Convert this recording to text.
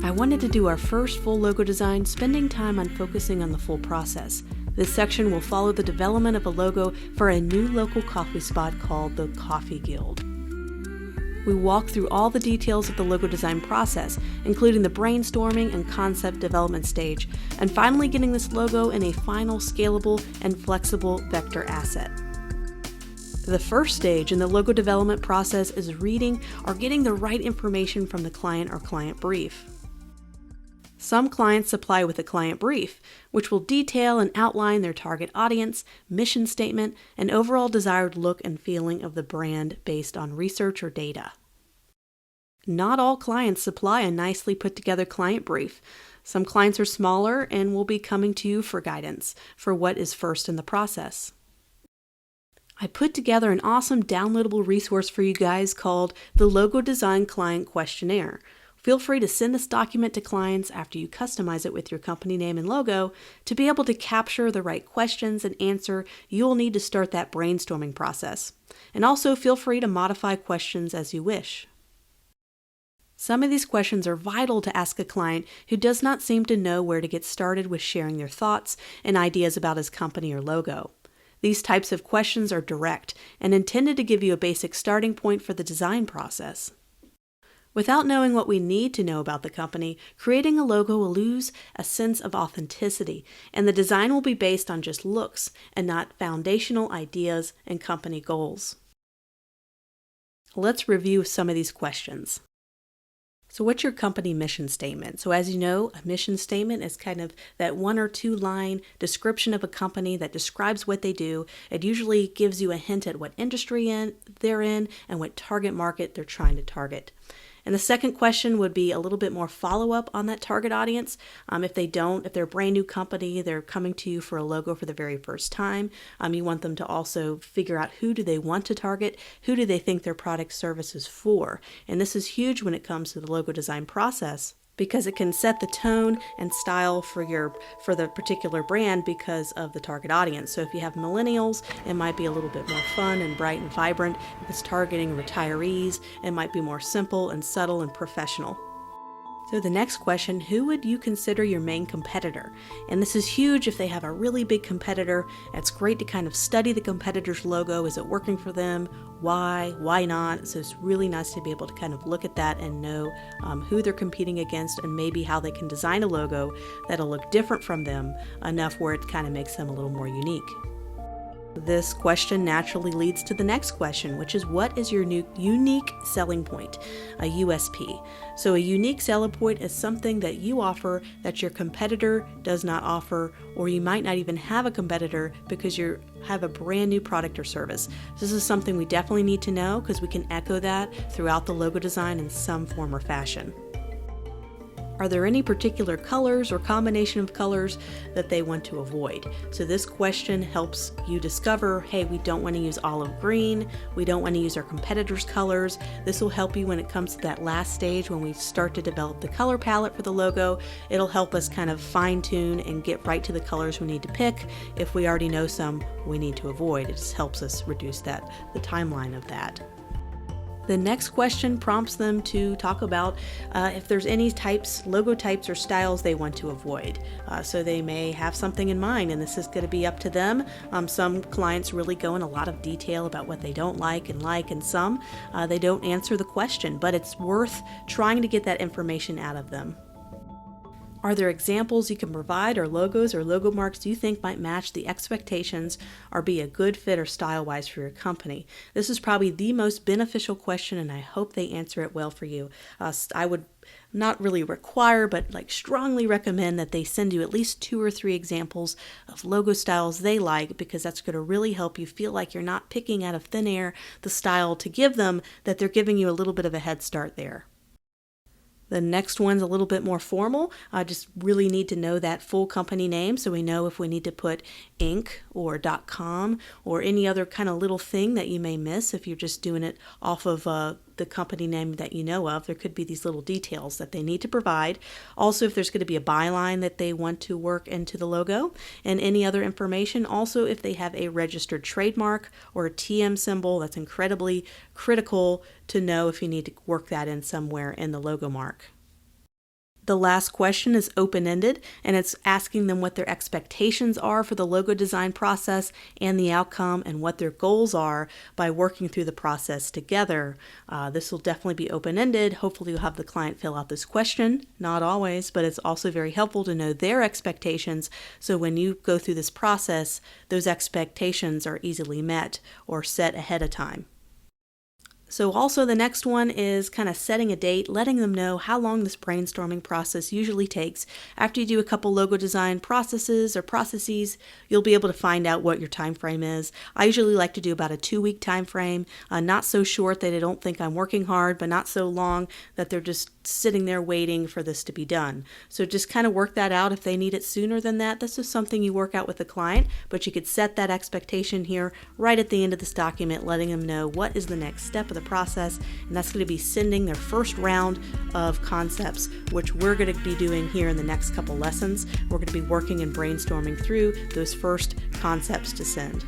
I wanted to do our first full logo design, spending time on focusing on the full process. This section will follow the development of a logo for a new local coffee spot called the Coffee Guild. We walk through all the details of the logo design process, including the brainstorming and concept development stage, and finally getting this logo in a final scalable and flexible vector asset. The first stage in the logo development process is reading or getting the right information from the client or client brief. Some clients supply with a client brief, which will detail and outline their target audience, mission statement, and overall desired look and feeling of the brand based on research or data. Not all clients supply a nicely put together client brief. Some clients are smaller and will be coming to you for guidance for what is first in the process. I put together an awesome downloadable resource for you guys called the Logo Design Client Questionnaire. Feel free to send this document to clients after you customize it with your company name and logo to be able to capture the right questions and answer you'll need to start that brainstorming process. And also feel free to modify questions as you wish. Some of these questions are vital to ask a client who does not seem to know where to get started with sharing their thoughts and ideas about his company or logo. These types of questions are direct and intended to give you a basic starting point for the design process. Without knowing what we need to know about the company, creating a logo will lose a sense of authenticity, and the design will be based on just looks and not foundational ideas and company goals. Let's review some of these questions. So what's your company mission statement? So as you know, a mission statement is kind of that 1 or 2 line description of a company that describes what they do. It usually gives you a hint at what industry they're in and what target market they're trying to target. And the second question would be a little bit more follow-up on that target audience. If they're a brand new company, they're coming to you for a logo for the very first time, you want them to also figure out who do they want to target, who do they think their product service is for. And this is huge when it comes to the logo design process, because it can set the tone and style for the particular brand because of the target audience. So if you have millennials, it might be a little bit more fun and bright and vibrant. If it's targeting retirees, it might be more simple and subtle and professional. So the next question, who would you consider your main competitor? And this is huge if they have a really big competitor. It's great to kind of study the competitor's logo. Is it working for them? Why not? So it's really nice to be able to kind of look at that and know who they're competing against and maybe how they can design a logo that'll look different from them enough where it kind of makes them a little more unique. This question naturally leads to the next question, which is what is your unique selling point, a USP? So a unique selling point is something that you offer that your competitor does not offer, or you might not even have a competitor because you have a brand new product or service. This is something we definitely need to know because we can echo that throughout the logo design in some form or fashion. Are there any particular colors or combination of colors that they want to avoid? So this question helps you discover, hey, we don't want to use olive green, we don't want to use our competitors' colors. This will help you when it comes to that last stage when we start to develop the color palette for the logo. It'll help us kind of fine tune and get right to the colors we need to pick. If we already know some we need to avoid, it just helps us reduce the timeline of that. The next question prompts them to talk about if there's any logo types or styles they want to avoid. So they may have something in mind, and this is going to be up to them. Some clients really go in a lot of detail about what they don't like, and some they don't answer the question, but it's worth trying to get that information out of them. Are there examples you can provide or logos or logo marks you think might match the expectations or be a good fit or style-wise for your company? This is probably the most beneficial question, and I hope they answer it well for you. I would not really require, but strongly recommend that they send you at least 2 or 3 examples of logo styles they like, because that's going to really help you feel like you're not picking out of thin air the style to give them, that they're giving you a little bit of a head start there. The next one's a little bit more formal. I just really need to know that full company name so we know if we need to put Inc. or .com or any other kind of little thing that you may miss if you're just doing it off of the company name that you know of. There could be these little details that they need to provide. Also, if there's going to be a byline that they want to work into the logo, and any other information. Also, if they have a registered trademark or a TM symbol, that's incredibly critical to know if you need to work that in somewhere in the logo mark. The last question is open-ended, and it's asking them what their expectations are for the logo design process and the outcome, and what their goals are by working through the process together. This will definitely be open-ended. Hopefully you'll have the client fill out this question. Not always, but it's also very helpful to know their expectations, so when you go through this process, those expectations are easily met or set ahead of time. So also the next one is kind of setting a date, letting them know how long this brainstorming process usually takes. After you do a couple logo design processes, you'll be able to find out what your time frame is. I usually like to do about a 2-week time frame, not so short that they don't think I'm working hard, but not so long that they're just sitting there waiting for this to be done. So just kind of work that out. If they need it sooner than that, this is something you work out with the client, but you could set that expectation here right at the end of this document, letting them know what is the next step of the process, and that's going to be sending their first round of concepts, which we're going to be doing here in the next couple lessons. We're going to be working and brainstorming through those first concepts to send.